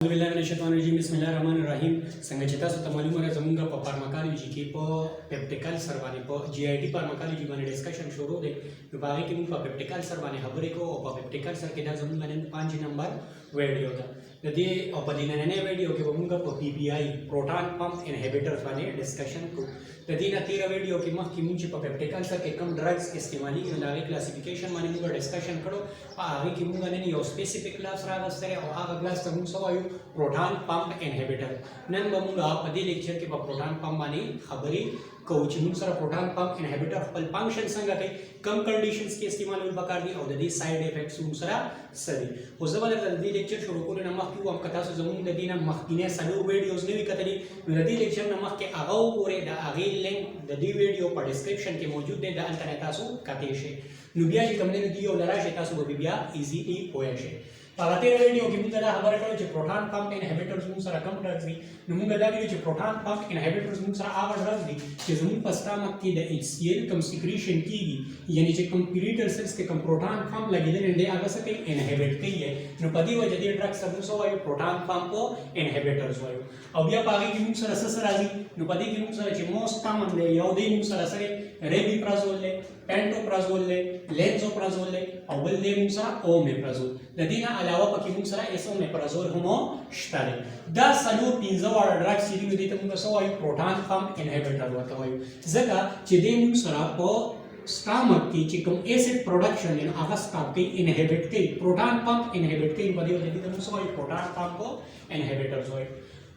बिस्मिल्लाहिर्रहमानिर्रहीम संगचिता सुतमालूम है जमुंगा प फार्माकोलॉजी की प पेप्टिकल सरवाने प जीआईटी फार्माकोलॉजी माने डिस्कशन शुरू दे विभाग की मुंगा पेप्टिकल सरवाने खबरे को प पेप्टिकल सर के दा जमुंगा ने 5 नंबर वीडियो दा यदि अपदिना ने वीडियो के मुंगा प पीपीआई प्रोटॉन पंप इनहिबिटर्स वाले डिस्कशन को यदि ना 13 वीडियो की मख की मुंजी प पेप्टिकल सर के कम ड्रग्स इस्तेमाली के लागे क्लासिफिकेशन माने मुंगा डिस्कशन करो आगे की मुंगा ने यो स्पेसिफिक क्लास रागस्तर और आगे क्लास तमुंग सवायु प्रोटॉन पंप इनहिबिटर नन बमुंगा पदी लेक्चर के प्रोटॉन पंप माने खबरी coaching sir proton pump inhibitor फल फंक्शन संग के कम कंडीशंस के इस्तेमाल उल बकार दी और दी साइड इफेक्ट्स मुसरा सदी हो जबल जल्दी लेक्चर शुरू को नमक की हम कथा से जमुन ददी ना मखकिने सलो वीडियोस ने भी कतली रदी लेक्चर नमक के आगाओ कोरे दा आगे लिंक ददी वीडियो पर डिस्क्रिप्शन के मौजूद है दा अंतरता सु कतेशे नुबिया जी कमने दियो लरा शेता सु बिबिया इजीली होयशे पागते वीडियो की मुंगा खबर करो जे प्रोटॉन पंप इनहिबिटर्स मुसरा कम ड्रग्स दी नुमुंगा दा जे proton pump inhibitors Musra our drugs दी जे जमुन पस्ता मत की द HCl कम सिक्रीशन की यानी जे कम पीरियड सेल्स के कम प्रोटॉन पंप लगे दे ने आगे से इनहिबिट की है नु पदी वजह दे ड्रग्स सब सो वायु प्रोटॉन पंप को इनहिबिटर्स वायु अब या पागे की मुसरा ससराजी नु पदी की मुसरा जे मोस्ट कॉमन ले याउदे मुसरा सरे रेबिप्राजोल ले पेंटोप्राजोल ले लेंजोप्राजोल ले और ले मुसरा ओमेप्राजोल लदीना अलावा पकी मुसरा एसोमेप्राजोल होमो स्टारे दा सलो पिंजो वाला ड्रग्स यदि दे तमुंगा सो वायु प्रोटॉन पंप इनहिबिटर वाता वायु जगा चिदे मुसरा प स्टमक की चिकम एसिड प्रोडक्शन इन अगस्टाप के इनहिबिट के प्रोटॉन पंप इनहिबिट के पदी वजह दे तमुंगा सो वायु प्रोटॉन पंप को इनहिबिटर्स वायु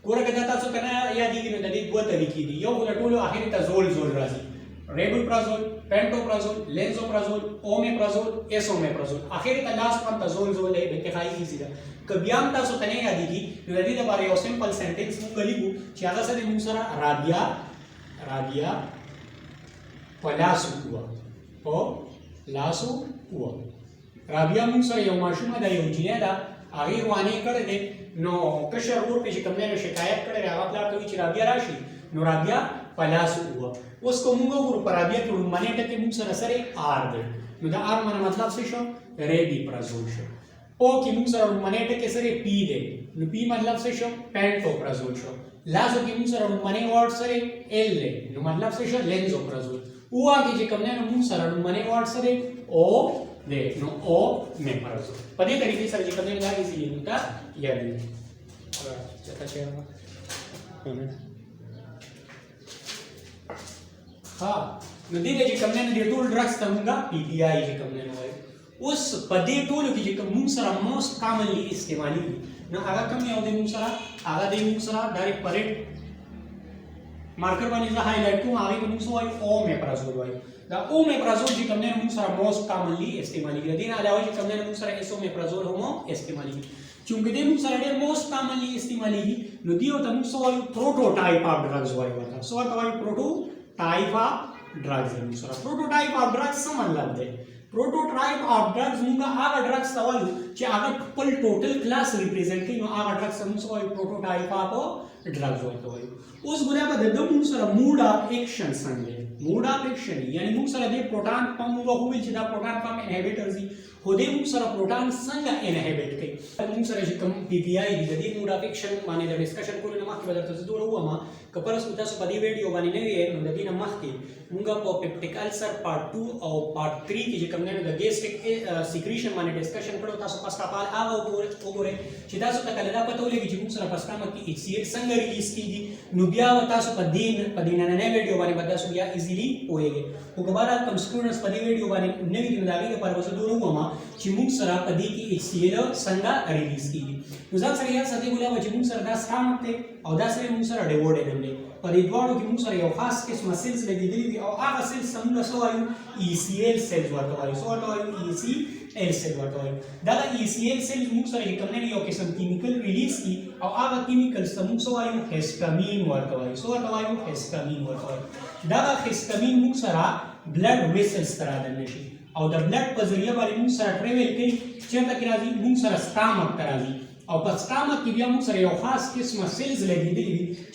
कोरा कदाता सो कना या दी न ददी दो तरीके दी यो उलटोलो आखिर तजोल जोल राजी रेबुप्राजोल पेंटोप्राजोल लेंजोप्राजोल ओमेप्राजोल एसोमेप्राजोल आखिर का लास्ट वन तजोल जोल है बेंतहाई इजी दा कबियाम ता सो तने यादी की नदी दा बारे यो सिंपल सेंटेंस मु गलीगु चागा से मुसरा राबिया पलासु हुआ ओ लासु हुआ राबिया मुसरा यो माशुमा दा यो जिनेदा आगे वाने कर दे नो कशर रोड पे कमने ने शिकायत करे रावा प्ला तो राबिया राशि नो राबिया पलासु हुआ उसको मुंगो गुरु पराबिया के मने टके मुसरा सरे आर दे नो दा आर मन मतलब से शो रेबिप्राजोल शो ओ की मुसरा मने टके सरे पी दे नो पी मतलब से शो पेंटोप्राजोल शो लासो की मुसरा मने वर्ड सरे एल ले नो मतलब से शो लेंजोप्राजोल उआ की जे कमने नो मुसरा मने वर्ड सरे ओ दे नो ओ मेप्राजोल पदे तरीके से जे कमने लगा इसीलिए मुता याद है चता शेयर हाँ नदी ने जे कमने ने टूल ड्रग्स तमुंगा पीपीआई जे कमने ने उस पदे टूल की जे मुंसरा मोस्ट कॉमनली इस्तेमाली न आगा कम याव दे मुंसरा आगा दे मुंसरा डायरेक्ट परेड मार्कर बनी जा हाईलाइट को आगे को मुंसो आई ओमेप्राजोल वाई दा ओमेप्राजोल जे कमने ने मुंसरा मोस्ट कॉमनली इस्तेमाली के दिन अलावा जे कमने ने मुंसरा एसोमेप्राजोल होमो इस्तेमाली चूंकि दे मुंसरा दे मोस्ट कॉमनली इस्तेमाली नदियो तमुसो आई प्रोटोटाइप ऑफ ड्रग्स वाई वाला सो वाई प्रोटोटाइप ऑफ ड्रग्स है मुसरा प्रोटोटाइप ऑफ ड्रग्स समझ ले प्रोटोटाइप ऑफ ड्रग्स मुंगा आगा ड्रग्स तवालु चे आगा फुल टोटल क्लास रिप्रेजेंट की नो आगा ड्रग्स मुसो प्रोटोटाइप ऑफ ड्रग्स होय तो उस गुना में दम मुसरा मूड ऑफ एक्शन संगे मूड ऑफ एक्शन यानी मुसरा दे प्रोटॉन पंप वो हुई जिदा प्रोटॉन पंप इनहिबिटर्स दी होदे मुसरा प्रोटॉन संग इनहिबिट के मुसरा जे कम पीपीआई दी दे मूड ऑफ एक्शन माने द डिस्कशन को न माख बदर तो दूर हुआ मा कपरस उता सो पदी वीडियो बानी ने ये नदी न माख के मुंगा पेप्टिक अल्सर पार्ट 2 और पार्ट 3 की जे कमने द गैस्ट्रिक सिक्रीशन माने डिस्कशन करो ता सो पस्ता पाल आवा ओगोरे चिदा सो तकलदा पतोले की जे मुसरा पस्ता मत की HCl संग रिलीज की दी नुबिया वता सो पदीन ने वीडियो बानी बदा सो या इजीली होएगे वो गबारा कम स्टूडेंट्स पदी वीडियो बानी ने भी दिमागी के पर बस दूर हुआ मा चिमुक सरा पदी की HCl संगा रिलीज की दी मुजा सरिया सदी गुला वजिमुक सरा दा सामते और दा सरे मुसरा डेवोड है हमने परिद्वारों की मुसरा यो खास किस्म सेल्स लगी दी और आगा सेल्स समूह सो आयु ECL सेल्स वातो आयु सो वातो आयु ECL सेल वातो आयु दादा ECL सेल्स मुसरा ये कमने यो किस्म केमिकल रिलीज की और आगा केमिकल समूह सो आयु हिस्टामिन वातो आयु सो वातो आयु हिस्टामिन वातो आयु दादा हिस्टामिन मुसरा ब्लड वेसल्स करा देने शी और द ब्लड पर जरिया वाली मुसरा ट्रेवल की चेता की राजी मुसरा स्टमक कराजी और स्टमक की बिया मुसरा यो खास किस्म सेल्स लगी दी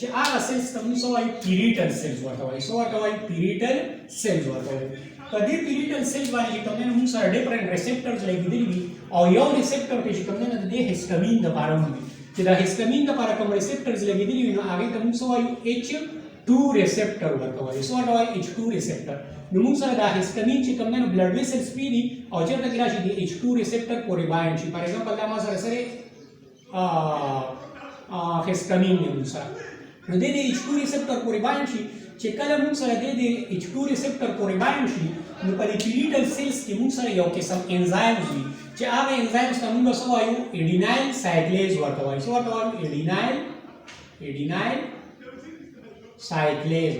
जे आगा सेल्स तम सो आई पीरिटल सेल्स वातो आई सो वातो आई पीरिटल सेल्स वातो आई कदी पीरिटल सेल्स वाली कमने मुसरा डिफरेंट रिसेप्टर्स लगी दी और यो रिसेप्टर पे कमने दे हिस्टामिन द पारम چې دا هیستامین لپاره کوم ریسپټرز لګیدلي وي نو هغې ته موږ څه وایو H2 ریسپټر ورته وایو. څه ورته وایو؟ H2 ریسپټر. نو موږ سره دا هیستامین چې کوم دی نو بلډ ویسلز پرې دي او چېرته کې راشي د H2 ریسپټر پورې بایند شي. فار ایگزامپل دا ما سره هیستامین دی موږ سره نو د H2 ریسپټر پورې بایند شي. چې کله موږ سره د H2 ریسپټر پورې بایند شي نو په دې پیریډل سیلز کې موږ سره یو قسم انزایمز وي چې هغه انزایمز ته موږ څه وایو؟ ایډینایل سایکلیز ورته وایو. څه ورته وایو؟ ایډینایل سایکلیز.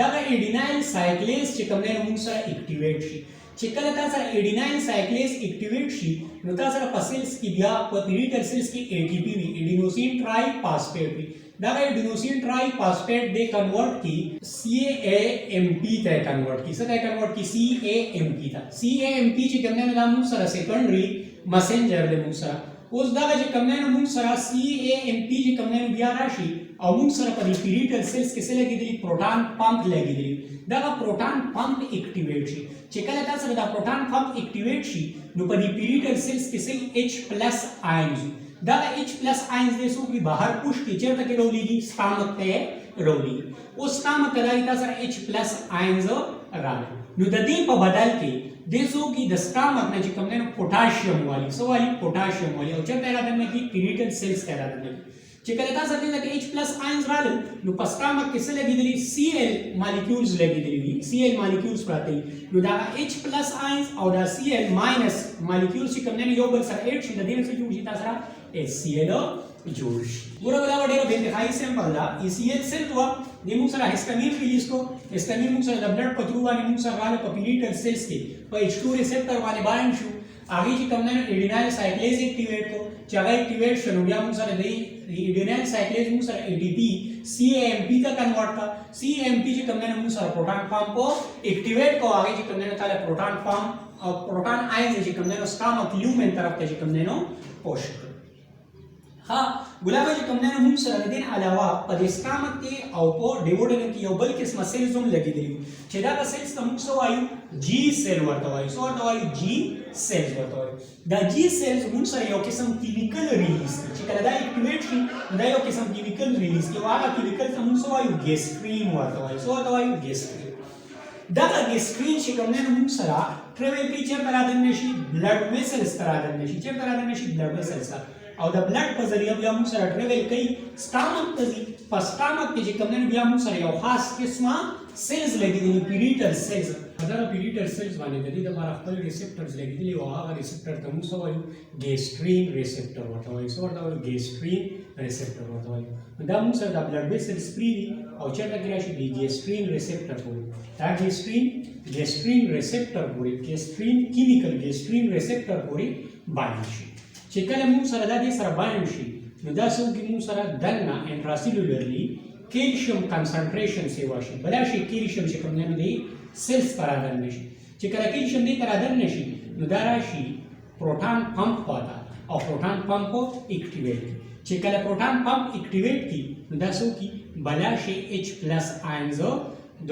دغه ایډینایل سایکلیز چې کوم دی نو موږ سره اکټیویټ شي. چې کله تا سره ایډینایل سایکلیز اکټیویټ شي نو تا سره په سیلز کې بیا په پیریډل سیلز کې ATP وي، ایډینوسین ټرای فاسفیټ وي. دغه ایډینوسین ټرای فاسفیټ دی کنورټ کی CAMP ته کنورټ کی. څه ته کنورټ کی؟ CAMP ته. CAMP چې کوم دی نو دا موږ سره سیکنډري مسنجر دی موږ سره. اوس دغه چې کوم دی نو موږ سره CAMP چې کوم دی نو بیا راشي او موږ سره په دې پیریډل سیلز کې څه لګېدلي؟ پروټان پمپ لګېدلي. دغه پروټان پمپ اکټیویټ شي. چې کله تاسو دا پروټان پمپ اکټیویټ شي نو په دې پیریډل سیلز کې څه H+ آینز دا H+ آینز دې څوک بهر پوش کې چیرته کې راولېږي؟ سټامک ته راولېږي. اوس سټامک ته راځي تاسو سره H+ آینز راغلي نو د دې په بدل کې دې څوک د سټامک نه چې کوم دی نو پوټاشیم والی څه والی؟ پوټاشیم والی او چیرته راځي کې پیریډل سیلز ته راځي. چې کله تاسو دې کې H+ آینز راغلل نو په سټامک کې څه لګېدلي؟ Cl مالیکولز لګېدلي وي. Cl مالیکولز پراته وي نو دا H+ آینز او دا Cl ماینس مالیکولز چې کوم دی نو یو بل سره ایډ شي د دې څه جوړ شي تاسو سره HCl جوړ شي. ګوره دا ډېره بې انتهایي سمپل ده. HCl سیل وه دې موږ سره هیستامین ریلیز کو. هیستامین موږ سره د بلډ په تھرو باندې موږ سره راغله په پیریډل سیلز کې په H2 ریسپټر باندې بایند شو. هغې چې کوم دی نو ایډینایل سایکلیز اکټیویټ کو. چې هغه اکټیویټ شو نو بیا موږ سره د ایډینایل سایکلیز موږ سره ATP CAMP ته کنورټ کا. CAMP چې کوم دی نو موږ سره پروټان پمپ اکټیویټ کو. هغې چې کوم دی نو تعالی پروټان پمپ او پروټان آینز چې کوم دی نو سټامک لیومن طرف ته چې کوم دی نو پوش کړ. ها ګلابه چې کوم دی نو موږ سره د دې علاوه په دې سټامک کې او په ډیوډرم کې یو بل قسمه سیلز هم لګېدلي وي چې دغه سیلز ته موږ څه وایو؟ G سیل ورته وایو. څه ورته وایو؟ G سیلز ورته وایو. دا G سیلز موږ سره یو قسم کیمیکل ریلیز کوي. چې کله دا اکټیویټ شي دا یو قسم کیمیکل ریلیز کوي او هغه کیمیکل ته موږ څه وایو؟ ګیسټرین ورته وایو. څه ورته وایو؟ ګیسټرین. دغه ګیسټرین چې کوم دی نو موږ سره ټریول کوي چېرته رادننه شي؟ بلډ ویسلز ته رادننه شي. چېرته رادننه شي؟ بلډ ویسلز ته. او د بلډ په ذریعه بیا موږ سره ټریول کوي سټامک ته ځي. په سټامک کې چې کوم دی نو بیا موږ سره یو خاص قسمه سیلز لګېدلي پیریډل سیلز. دغه پیریډل سیلز باندې د دې لپاره خپل ریسپټرز لګېدلي او هغه ریسپټر ته موږ څه وایو؟ ګیسټرین ریسپټر ورته وایو. څه ورته وایو؟ ګیسټرین ریسپټر ورته وایو. دا موږ سره د بلډ ویسلز پرې دي او چېرته کې راشي؟ د ګیسټرین ریسپټر پورې. دا ګیسټرین ریسپټر پورې ګیسټرین کیمیکل ګیسټرین ریسپټر پورې باندې شي. چې کله موږ سره دا دې سره باند شي نو دا څه وکړي؟ موږ سره دننه انټراسیلولرلي کیلشیم کنسنټریشن سیوا شي. بلا شي کیلشیم چې کوم دی نو دی سیلز ته رادننه شي. چې کله کیلشیم دې ته رادننه شي نو دا راشي پروټان پمپ خواته او پروټان پمپ اکټیویټ کړي. چې کله پروټان پمپ اکټیویټ کړي نو دا څه وکړي؟ بلا شي H+ آینز د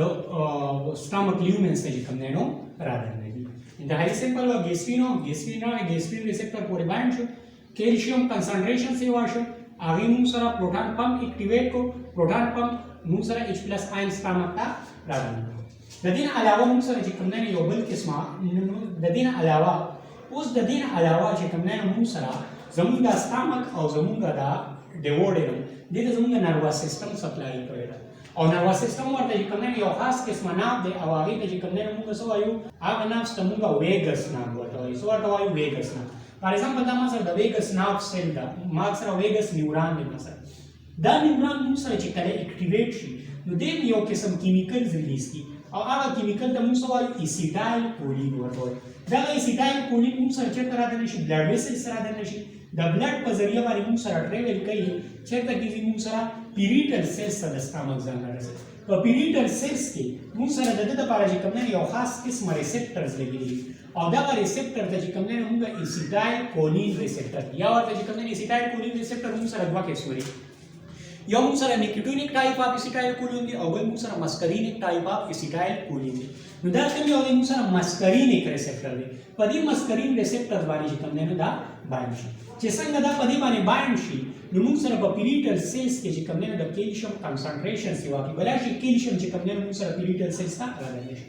سټامک لیومنز ته چې کوم دی نو رادننه دي. انتهایی سمپل و. ګیسټرین ریسپټر پورې بایند شو. کیلشیم کنسنټریشن سیوا شو. هغې موږ سره پروټان پمپ اکټیویټ کو. پروټان پمپ موږ سره H+ آینز سټامک ته رادننه کړو. د دې نه علاوه موږ سره چې کوم دی یو بل قسمه د دې نه علاوه چې کوم دی موږ سره زموږ د سټامک او زموږ د ډیوډرم دې ته زموږ نروس سیستم سپلای کوي او نروس سیستم ورته چې کوم دی یو خاص قسمه ناف دی او هغې ته چې کوم دی موږ څه وایو؟ هغه ناف ته موږ ویګس ناف ورته وایو. څه ورته وایو؟ ویګس ناف. فار ایگزامپل دا ما سره د ویګس ناف سیل ده. ما سره ویګس نیوران دی. ما سره دا نیوران موږ سره چې کله اکټیویټ شي نو دې یو قسم کیمیکل ریلیز کوي او هغه کیمیکل ته موږ څه وایو؟ ایسیټایل کولین ورته وایو. دغه ایسیټایل کولین موږ سره چېرته رادننه شي؟ بلډ ویسلز ته رادننه شي. د بلډ په ذریعه باندې موږ سره ټریول کوي چېرته کې ځي؟ موږ سره پیریډل سیلز ته د سټامک ځان رارسوي. په پیریډل سیلز کې موږ سره د دې دپاره چې کوم دی یو خاص قسمه ریسپټرز لګېدلي او دغه ریسپټر ته چې کوم دی موږ ایسیټایل کولین ریسپټر یا ورته چې کوم دی ایسیټایل کولین ریسپټر موږ سره دوه قسمه دي. یو موږ سره نیکوټینیک ټایپ اف ایسیټایل کولین دی او بل موږ سره مسکرینیک ټایپ اف ایسیټایل کولین دی. نو دا کوم یو دی؟ موږ سره مسکرینیک ریسپټر دی. په دې مسکرین ریسپټر باندې چې کوم دی نو دا بایند شي. چې څنګه دا په دې باندې بایند شي نو موږ سره په پیریټل سیلز کې چې کوم نه د کیلشیم کنسنټریشن سی واقع بل شي کیلشیم چې کوم نه موږ سره پیریټل سیلز ته راغلی شي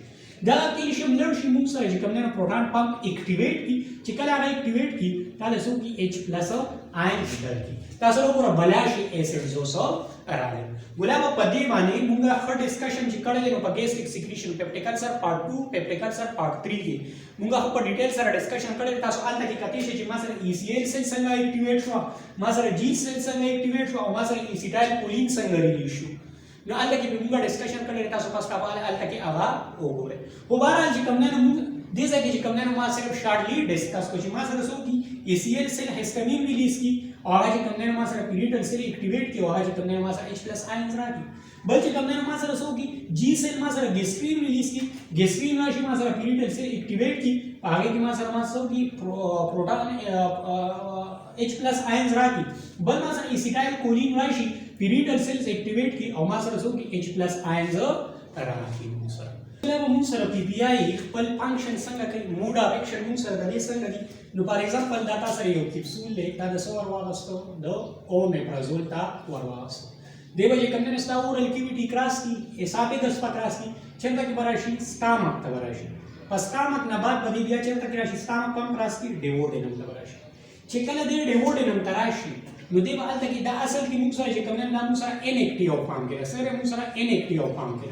دا کیلشیم لر شي موږ سره چې کوم نه پروټون پمپ اکټیویټ کی چې کله هغه اکټیویټ کی دا څه کی H+ آیون درکې تاسو وګورئ بل شي اسیډ زوسو راغلی ګلابه په دې باندې موږ خټ ډسکشن چې کړل نو په ګیسټریک سیکریشن پیپټیک السر پارت 2 پیپټیک السر پارت 3 کې موږ په ډیټیل سره ډسکشن کړل تاسو الته کې کتی شي چې ما سره ECL سیل څنګه اکټیویټ شو ما سره G سیل څنګه اکټیویټ شو او ما سره ایسیټایل کولین څنګه ریلیز شو نو الته کې موږ ډسکشن کړل تاسو پاس کاواله الته کې هغه وګورئ خو بهرحال چې کوم نه موږ دې ځکه چې کوم نه ما صرف شارټلی ډسکس کوم چې ما سره سو کی ECL سیل هیستامین ریلیز کی او هغه چې کوم نه ما سره پیریټل سیل اکټیویټ کی او هغه چې کوم نه ما سره H+ آیونز راکې بل چې کوم نه ما سره سو کی G سیل ما سره ګیسټرین ریلیز کی ګیسټرین راشي ما سره پیریټل سیل اکټیویټ کی هغه کې ما سره ما سو کی پروټون H+ آیونز راکې بل ما سره ایسیټایل کولین راشي پیریټل سیلز اکټیویټ کی او ما سره سو کی H+ آیونز راکې موږ سره موږ سره پی پی آی خپل فنکشن څنګه کوي موډ اف ایکشن موږ سره د دې څنګه دي نو فار ایگزامپل دا تاسو یو کیپسول دی دا د سور واغستو د اومیپرازول تا ورواغستو دی به کوم نه ستا اورل کیویټي کراس کی اسافیګس په کراس کی چنده کې براشي سټامک ته براشي پس سټامک نه بعد بدی بیا چنده کې راشي سټامک کم کراس کی ډیوډینم ته براشي چې کله دې ډیوډینم ته راشي نو دی به الته کې دا اصل کې موږ سره چې کوم نه موږ سره ان ایکټیو فارم کې سره موږ سره ان ایکټیو فارم کې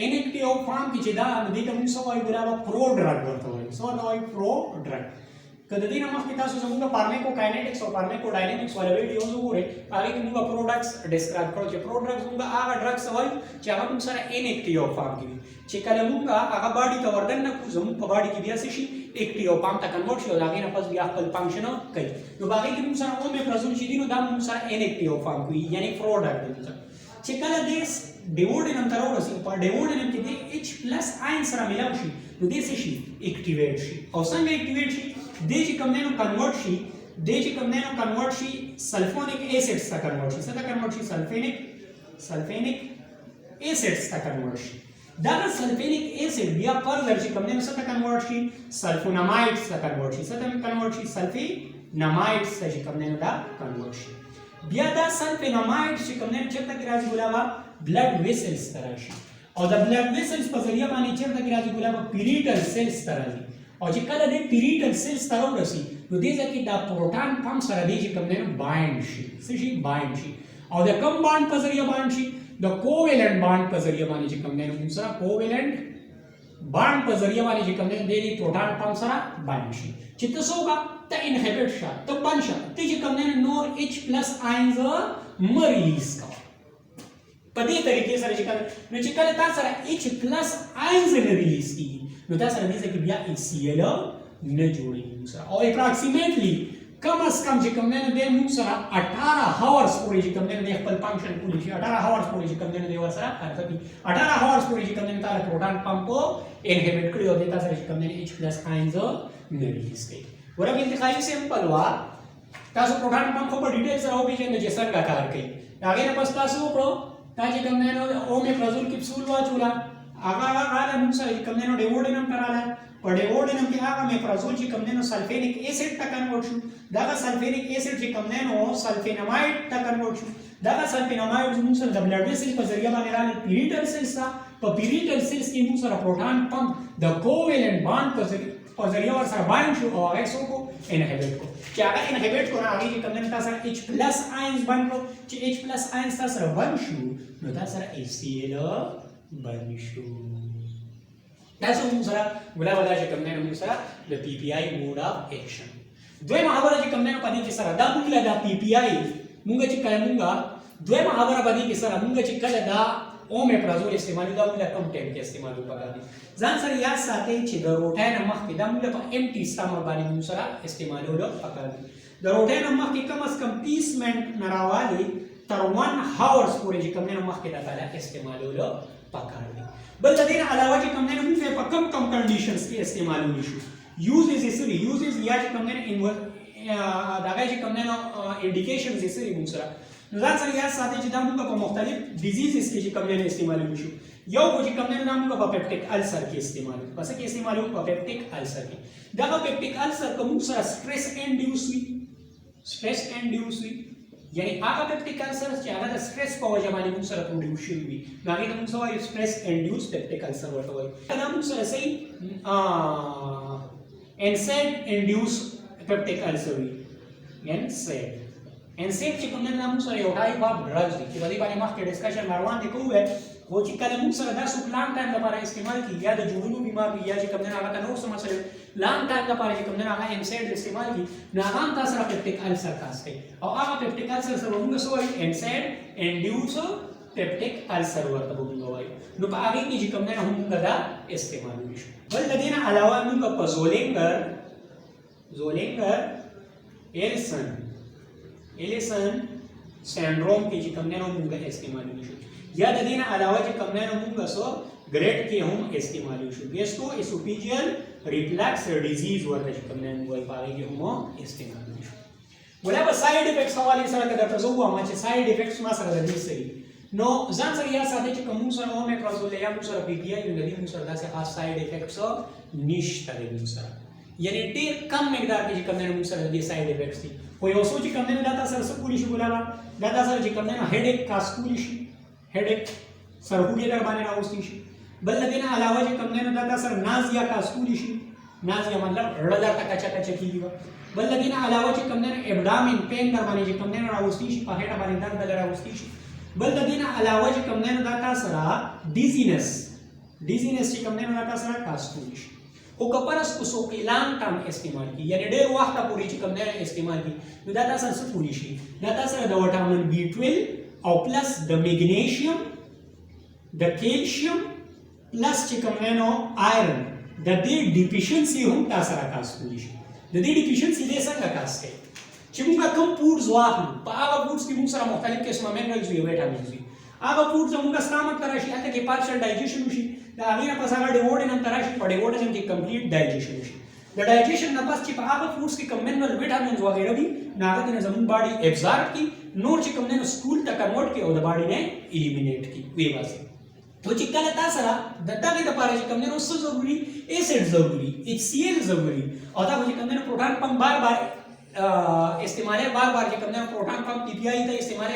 ان ایکټیو فارم کې چې دا د دې ته موږ سوای ګرابه پرو ډرګ ورته وایي سو دا وایي پرو ډرګ کله دې نه مخکې تاسو زموږ فارمیکو کاینیټکس او فارمیکو ډاینامیکس ولې ویډیوز وګورئ هغه کې موږ پروډکټس ډیسکرایب کړو چې پروډکټس موږ هغه ډرګس وایي چې هغه موږ سره ان ایکټیو فارم کې چې کله موږ هغه باډي ته وردن نه کوو زموږ په باډي کې بیا څه شي ایکټیو فارم ته کنورټ شي او هغه نه پس بیا خپل فنکشن کوي نو هغه کې موږ سره اومیپرازول چې دي نو دا موږ سره ان ایکټیو فارم کوي یعنی پروډکټ چې کله دې ډیوډینم ته راوړسي په ډیوډینم کې د H+ آیون سره ملاو شي نو دې څه شي اکټیویټ شي او څنګه اکټیویټ شي دې چې کوم نه کنورټ شي دې چې کوم نه کنورټ شي سلفونیک ایسیډز ته کنورټ شي څه ته کنورټ شي سلفینیک ایسیډز ته کنورټ شي دا سلفینیک ایسیډ بیا فردر چې کوم نه څه ته کنورټ شي سلفونامایډز ته کنورټ شي څه ته کنورټ شي سلفینامایډز ته چې کوم نه دا کنورټ شي بیا دا سلفینامایډ چې کوم نه چیرته کې راځي ګلابا بلډ ویسلز ته راشي او د بلډ ویسلز په ذریعہ باندې چیرته کې راځي ګلابا پیریټل سیلز ته راځي او چې کله د پیریټل سیلز ته راورسي نو دې ځکه دا پروټون پمپ سره دی چې کوم نه بایند شي څه شي بایند شي او د کوم بانډ په ذریعہ بایند شي د کوویلنت بانډ په ذریعہ باندې چې کوم نه موږ سره کوویلنت بانډ په ذریعہ باندې چې کوم نه دی پروټون پمپ سره بایند شي چې تاسو وګا ته انهبیټ شه ته بند شه ته چې کوم نه نور H+ آیونز م ریلیز کا په دې طریقې سره چې کله نو چې کله تاسو سره H+ آیونز ریلیز کیږي نو تاسو سره دې کې بیا HCl نه جوړیږي سره او اپراکسیمیټلی کم از کم چې کوم نه د موږ سره 18 هاورز پورې چې کوم نه د خپل فنکشن کولی شي 18 هاورز پورې چې کوم نه دی ورسره حرکت 18 هاورز پورې چې کوم نه تعالی پروټون پمپ انهبیټ کړی او د تاسو چې کوم نه H+ آیونز نه ریلیز کوي ورته انتخابي سیمپل وا تاسو پروټون پمپ په ډیټیل سره وپیژنئ چې څنګه کار کوي هغه نه پس تاسو وکړو تا چې کوم نه اومیپرازول کیپسول واچولا هغه راځي موږ سره کوم نه ډیوډینم تراله په ډیوډینم کې هغه میپرازول چې کوم نه سلفینیک ایسیډ ته کنورټ شو دا سلفینیک ایسیډ چې کوم نه سلفینامایډ ته کنورټ شو دا سلفینامایډ موږ سره د بلډ ویسل په ذریعہ باندې راځي پیریټل سیلز ته په پیریټل سیلز کې موږ سره پروټون پمپ د کوویلنت بانډ په ذریعہ ور سره باندې شو او هغه څه کو انهبیټ کو چې هغه انهبیټ کو هغه چې کوم نه تاسو H+ آیونز باندې کو چې H+ آیونز تاسو سره باندې شو نو تاسو سره HCl باندې شو تاسو موږ سره ګلابا چې کوم نه موږ سره د پی پی آی موډ اف ایکشن دویمه خبره چې کوم نه پدې کې سره دا موږ له پی پی آی موږ چې کله موږ دویمه خبره پدې کې سره موږ چې کله دا اومیپرازول استعمالو دا موږ کم ټایم کې استعمالو پکار دي ځان سره یاد ساتئ چې د روټای نه مخکې دا موږ په امټي سټامک باندې موږ سره استعمالو پکار دي د روټای نه مخکې کم از کم 30 منټ نه راوالي تر 1 هاورز پورې چې کوم نه مخکې دا تعالی استعمالو پکار دي بل د دې علاوه چې کوم نه موږ په کم کنډیشنز کې استعمالو شو یوز از اسری یوز از یا چې کوم نه دا چې کوم نه انډیکیشنز اسری موږ سره نو ځان سره یاد ساتئ چې دا موږ په مختلف ډیزیزز کې چې کوم نه استعمالو شو یو چې کوم نه موږ په پیپټیک السر کې استعمالو پس کې استعمالو په پیپټیک السر کې دا په پیپټیک السر کوم سره سټرس انډیوس وي یعنی هغه پیپټیک السر چې هغه د سټرس په وجه باندې موږ سره پروډیوس شوی وي نو هغه موږ سره وایو سټرس انډیوس پیپټیک السر ورته وایي دا موږ سره صحیح NSAID انډیوس پیپټیک السر وي NSAID چې کوم نه موږ سره یو ټایپ اف ډرګز دي چې په دې باندې مخکې ډسکشن روان دي کوو خو چې کله موږ سره دا څوک لانګ ټایم لپاره استعمال کیږي یا د جوړونو بیمار وي یا چې کوم نه هغه ته نور څه مسله لانګ ټایم لپاره چې کوم نه هغه NSAID استعمال کیږي نو هغه هم تاسو سره پیپټیک السر کاس کوي او هغه پیپټیک السر سره موږ څه وایو NSAID انډیوس پیپټیک السر ورته موږ وایو نو په هغه کې چې کوم نه هم دا استعمال وشي بل د دې نه علاوه موږ په زولینګر ایلیسن سینډروم کې چې کوم نه موږ استعمال وشي یا د دې نه علاوه چې کوم نه موږ سو ګریډ کې هم استعمال وشي بیسټو اسوفیجیل ریفلیکس ډیزیز ورته چې کوم نه موږ په هغه کې هم استعمال وشي ولا په ساید افیکټس حواله سره کده تاسو وایم چې ساید افیکټس ما سره د دې سری نو ځان سره یا ساده چې کوم سره اومیپرازول یا موږ سره PPI نو د دې موږ سره داسې خاص ساید افیکټس نشته د موږ سره یعنی ډیر کم مقدار کې چې کوم نه موږ سره د ساید افیکټس دي خو یو څو چې کوم نه دا تاسو سره کولی شي ګولا دا تاسو چې کوم نه هډیک کاس کولی شي هډیک سرخوږی در باندې راوستي شي بل د دې نه علاوه چې کوم نه دا تاسو سره نازیا کاس کولی شي نازیا مطلب رړه تا کچا کیږي بل د دې نه علاوه چې کوم نه ابډامین پین در باندې چې کوم نه راوستي شي په هډه باندې درد راوستي شي بل د دې نه علاوه چې کوم نه دا تاسو سره ډیزینس چې کوم نه دا تاسو سره کاس کولی شي او کپرس کو سو کې لانګ ټرم استعمال کی یعنی ډېر وخت پورې چې کوم نه استعمال کی نو دا تاسو سره کولی شي دا تاسو سره د وټامین B12 او پلس د میګنیشیم د کیلشیم پلس چې کوم نه آیرن د دې ډیفیشنسي هم تاسو سره کاس کولی شي د دې ډیفیشنسي دې څنګه کاس کوي چې موږ کوم فوډز واخلو په هغه فوډز کې موږ سره مختلف قسمه منرالز وي ویټامینز وي هغه فوډز موږ ستامک ترشي هغه کې پارشل ډایجیشن وشي دا هغه نه پس هغه ډیوډینم ترشي په ډیوډینم کې کمپلیټ ډایجیشن وشي د ډایجیشن نه پس چې په هغه فوډز کې کوم منرال ویټامینز وغیرہ دي هغه د زمون باډي ابزارب کی نور چې کوم نه سکول ته کنورټ کی او د باډي نه الیمینیټ کی وی واسه تو چې کله تاسو سره د دغه لپاره چې کوم نه څه ضروري ایسډ ضروري HCl ضروري او دا چې کوم نه پروټون پمپ بار استعمال چې کوم نه پروټون پمپ PPI ته استعمال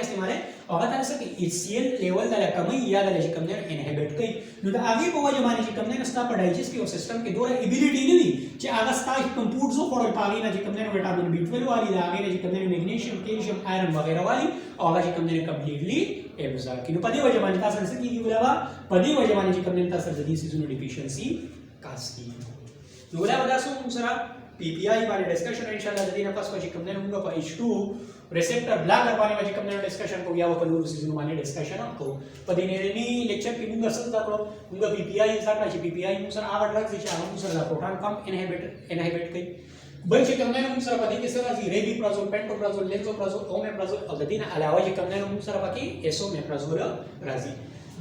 او هغه تاسو کې HCl لیول د کمی یا د چې کوم نه انهبټ کوي نو دا هغه په وجه باندې چې کوم نه ستا په ډایجسټیو سیستم کې دوره ایبیلیټی نه وي چې هغه ستا کوم فوډز خورل پاغي نه چې کوم نه وټامین B12 والی دا هغه چې کوم نه میګنیشیم کیلشیم آیرن وغیرہ والی او هغه چې کوم نه کمپلیټلی ابزار کینو په دې وجه باندې تاسو څه کیږي ولا په دې وجه باندې چې کوم نه تاسو د دې سيزونو ډیفیشنسي کاس کیږي نو ولا تاسو موږ سره PPI باندې ډسکشن ان شاء الله د دې نه پس چې کوم نه موږ په H2 ریسپټر بلاکر باندې چې کوم نه ډسکشن کوو یا په نورو سيزونو باندې ډسکشن کوو په دې نه لیکچر کې موږ څه دا کړو موږ PPI ځکه چې PPI موږ سره هغه ډرګز چې هغه موږ سره پروټون پمپ انهبټ کوي بل چې کوم نه موږ سره په دې کې سره راځي ریبیپرازول پنټوپرازول لینزوپرازول اومیپرازول او د دې نه علاوه چې کوم نه موږ سره پکې اسومیپرازول راځي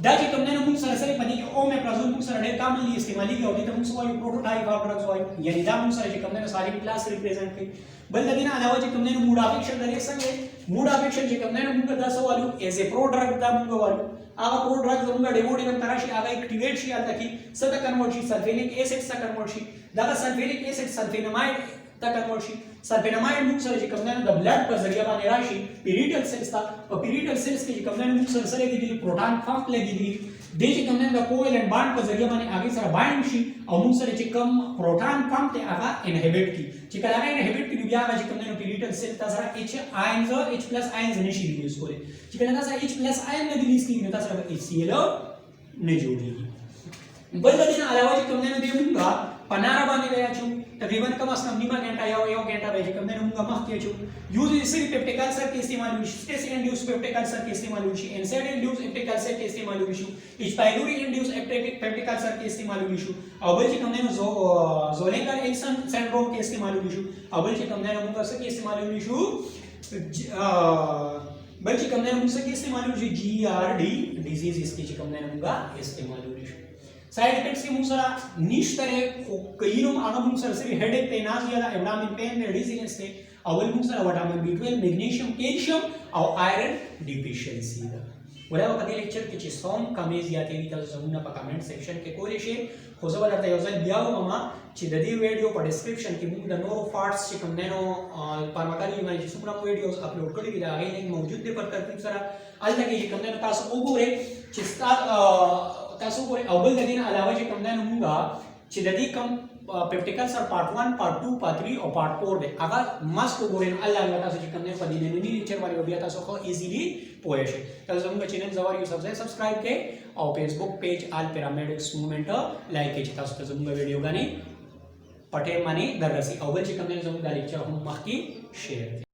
دا چې کوم نه موږ سره په دې کې اومیپرازول موږ سره ډېر کاملی استعمالي او دې ته موږ وایو پروټوټایپ اف ډرګز وایو یعنی دا موږ سره چې کوم نه ساری کلاس ریپرزینټ کوي بل د دې نه علاوه چې کوم نه موډ افیکشن لري څنګه موډ افیکشن چې کوم نه موږ دا سوالو ایز ا پرو ډرګ دا موږ وایو هغه پرو ډرګ زموږ ډیوډینم تراشي هغه اکټیویټ شي البته کې څه کنورټ شي سلفینیک ایسډ څخه کنورټ شي دا سلفینیک ایسډ سلفینامایډ ته کنورټ شي سلفینامایډ موږ سره چې کوم نه د بلډ په ذریعہ باندې راشي پیریټل سیلز ته او پیریټل سیلز کې چې کوم نه موږ سره لګیدلی پروټون پمپ لګیدلی د چې کوم نه د کوولنت باند په ذریعہ باندې هغه سره بایند شي او موږ سره چې کوم پروټون پمپ ته هغه انهبټ کی چې کله هغه انهبټ کی بیا هغه چې کوم نه پیریټل سیل تاسو سره H پلس آینز نشي ریلیز کولی چې کله تاسو H پلس آین نه ریلیز کیږي نو تاسو سره HCl نه جوړیږي بل د دې علاوه چې کوم نه دی موږ پناره باندې راځو تقریبا کم از کم نیمه غنټه یا یو غنټه به کوم نه موږ مخ کې چو یوز سری پیپټیک السر کې استعمال وشي سټیس انډیوس پیپټیک السر کې استعمال وشي NSAID انډیوس پیپټیک السر کې استعمال وشي H pylori انډیوس پیپټیک السر کې استعمال وشي او بل چې کوم نه زولینګر ایلیسن سینډروم کې استعمال وشي او بل چې کوم نه موږ څه کې استعمال وشي بل چې کوم نه موږ څه کې استعمال وشي GERD ډیزیز کې کوم نه موږ استعمال وشي साइड इफेक्ट्स की मुसरा निश तरह कईरों आगा मुसरा से हेडेक ते नाजिया दा एब्डामिन पेन ने डिजीनेस ते اول موږ سره وټامین B12 میګنیشیم کیلشیم او آیرن ډیفیشنسي ده. ولې په دې لیکچر کې چې سوم کمې زیاتې وي تاسو زموږ په کمنټ سیکشن کې کولی شئ. خو زه به درته یو ځل بیا ووایم چې د دې ویډیو په ډسکرپشن کې موږ د نورو فارټس چې کوم دی نو فارماکالوجي باندې چې څومره مو ویډیوز اپلوډ کړي دي د هغې لینک موجود دی پر ترتیب سره. هلته کې چې کوم دی نو تاسو وګورئ چې تاسو وګورئ. او بل د دې نه علاوه چې کوم دی نو موږ چې د دې کوم پیپټیک السر پارت 1 پارت 2 پارت 3 او پارت 4 دی هغه مست وګورئ. الله تاسو چې کوم دی په دې نننی لیکچر باندې بیا تاسو خو ایزیلی پوه شئ. تاسو زموږ چینل زوار یو سبسکرایب کړئ او فیسبوک پیج آل پیرامډکس موومېنټ لایک کړئ چې تاسو ته زموږ ویډیوګانې په ټایم باندې دررسي. او بل چې کوم دی زموږ د لیکچر هم مخکې شیر